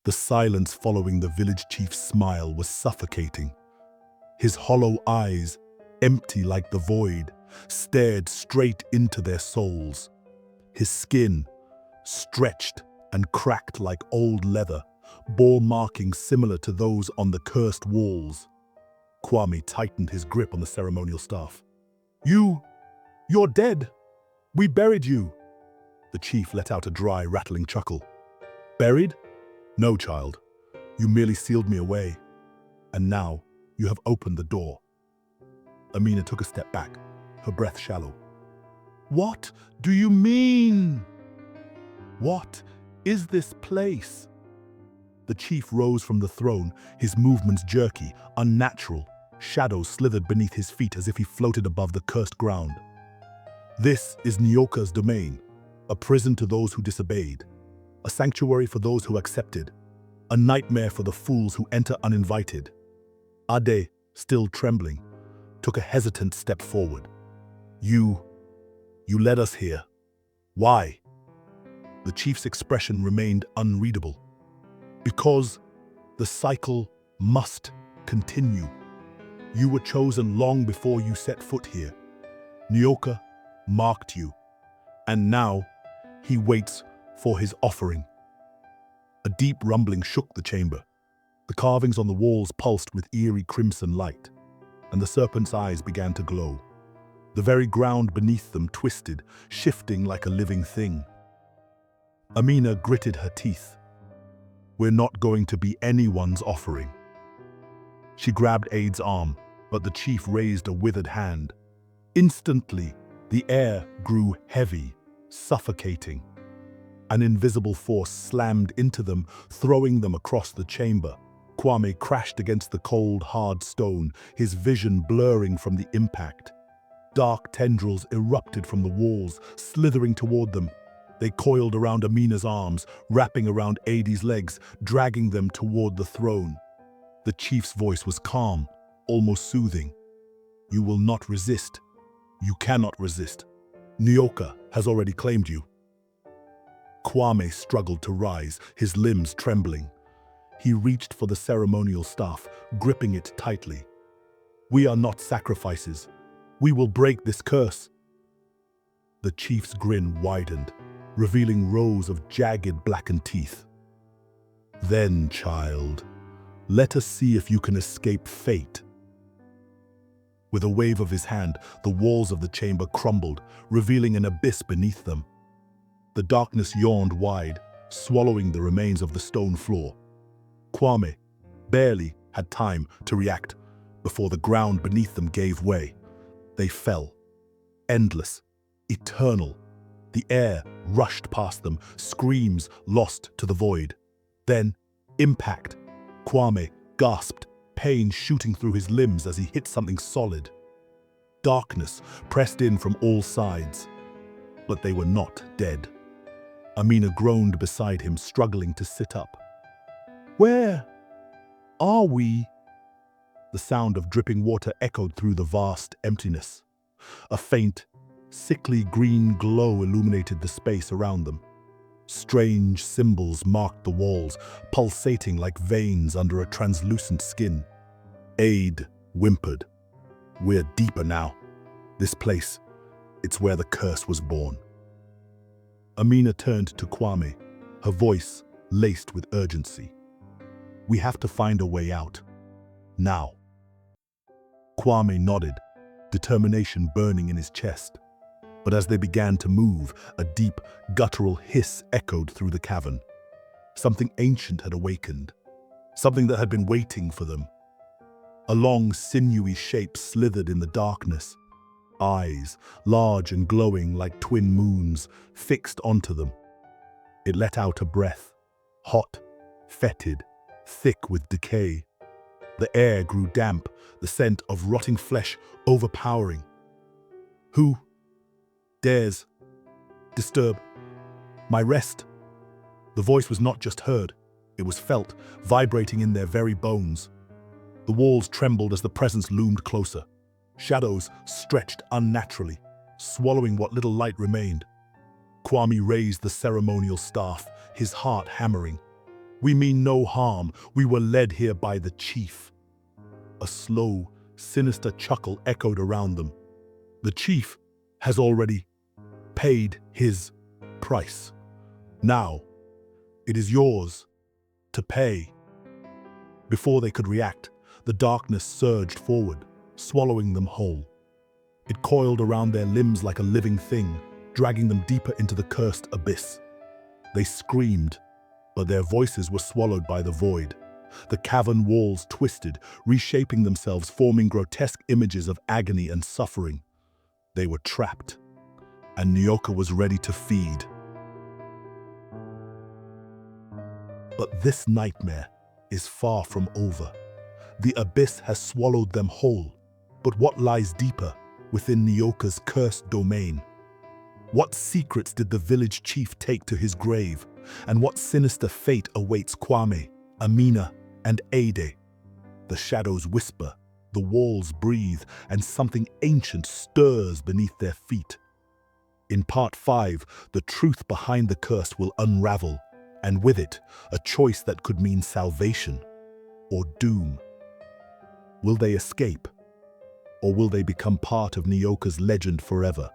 The silence following the village chief's smile was suffocating. His hollow eyes, empty like the void, stared straight into their souls. His skin, stretched and cracked like old leather, bore markings similar to those on the cursed walls. Kwame tightened his grip on the ceremonial staff. You're dead. We buried you." The chief let out a dry, rattling chuckle. "Buried? No, child. You merely sealed me away. And now you have opened the door." Amina took a step back, her breath shallow. "What do you mean? What is this place?" The chief rose from the throne, his movements jerky, unnatural. Shadows slithered beneath his feet as if he floated above the cursed ground. "This is Nyoka's domain, a prison to those who disobeyed, a sanctuary for those who accepted, a nightmare for the fools who enter uninvited." Ade, still trembling, took a hesitant step forward. You led us here. Why?" The chief's expression remained unreadable. "Because the cycle must continue. You were chosen long before you set foot here. Nyoka marked you, and now he waits for his offering." A deep rumbling shook the chamber. The carvings on the walls pulsed with eerie crimson light, and the serpent's eyes began to glow. The very ground beneath them twisted, shifting like a living thing. Amina gritted her teeth. "We're not going to be anyone's offering." She grabbed Aid's arm, but the chief raised a withered hand. Instantly, the air grew heavy, suffocating. An invisible force slammed into them, throwing them across the chamber. Kwame crashed against the cold, hard stone, his vision blurring from the impact. Dark tendrils erupted from the walls, slithering toward them. They coiled around Amina's arms, wrapping around Adi's legs, dragging them toward the throne. The chief's voice was calm, almost soothing. "You will not resist. You cannot resist. Nyoka has already claimed you." Kwame struggled to rise, his limbs trembling. He reached for the ceremonial staff, gripping it tightly. "We are not sacrifices. We will break this curse." The chief's grin widened, revealing rows of jagged blackened teeth. "Then, child, let us see if you can escape fate." With a wave of his hand, the walls of the chamber crumbled, revealing an abyss beneath them. The darkness yawned wide, swallowing the remains of the stone floor. Kwame barely had time to react before the ground beneath them gave way. They fell, endless, eternal. The air rushed past them, screams lost to the void. Then, impact. Kwame gasped, pain shooting through his limbs as he hit something solid. Darkness pressed in from all sides, but they were not dead. Amina groaned beside him, struggling to sit up. "Where are we?" The sound of dripping water echoed through the vast emptiness. A faint, sickly green glow illuminated the space around them. Strange symbols marked the walls, pulsating like veins under a translucent skin. Aid whimpered. "We're deeper now. This place, it's where the curse was born." Amina turned to Kwame, her voice laced with urgency. "We have to find a way out. Now." Kwame nodded, determination burning in his chest. But as they began to move, a deep, guttural hiss echoed through the cavern. Something ancient had awakened, something that had been waiting for them. A long, sinewy shape slithered in the darkness. Eyes, large and glowing like twin moons, fixed onto them. It let out a breath, hot, fetid, thick with decay. The air grew damp, the scent of rotting flesh overpowering. "Who dares disturb my rest?" The voice was not just heard, it was felt, vibrating in their very bones. The walls trembled as the presence loomed closer. Shadows stretched unnaturally, swallowing what little light remained. Kwame raised the ceremonial staff, his heart hammering. We mean no harm. We were led here by the chief." A slow, sinister chuckle echoed around them. "The chief has already paid his price. Now, it is yours to pay." Before they could react, the darkness surged forward, swallowing them whole. It coiled around their limbs like a living thing, dragging them deeper into the cursed abyss. They screamed, but their voices were swallowed by the void. The cavern walls twisted, reshaping themselves, forming grotesque images of agony and suffering. They were trapped, and Nyoka was ready to feed. But this nightmare is far from over. The abyss has swallowed them whole. But what lies deeper within Nyoka's cursed domain? What secrets did the village chief take to his grave? And what sinister fate awaits Kwame, Amina, and Ade? The shadows whisper, the walls breathe, and something ancient stirs beneath their feet. In Part 5, the truth behind the curse will unravel, and with it, a choice that could mean salvation or doom. Will they escape? Or will they become part of Nyoka's legend forever?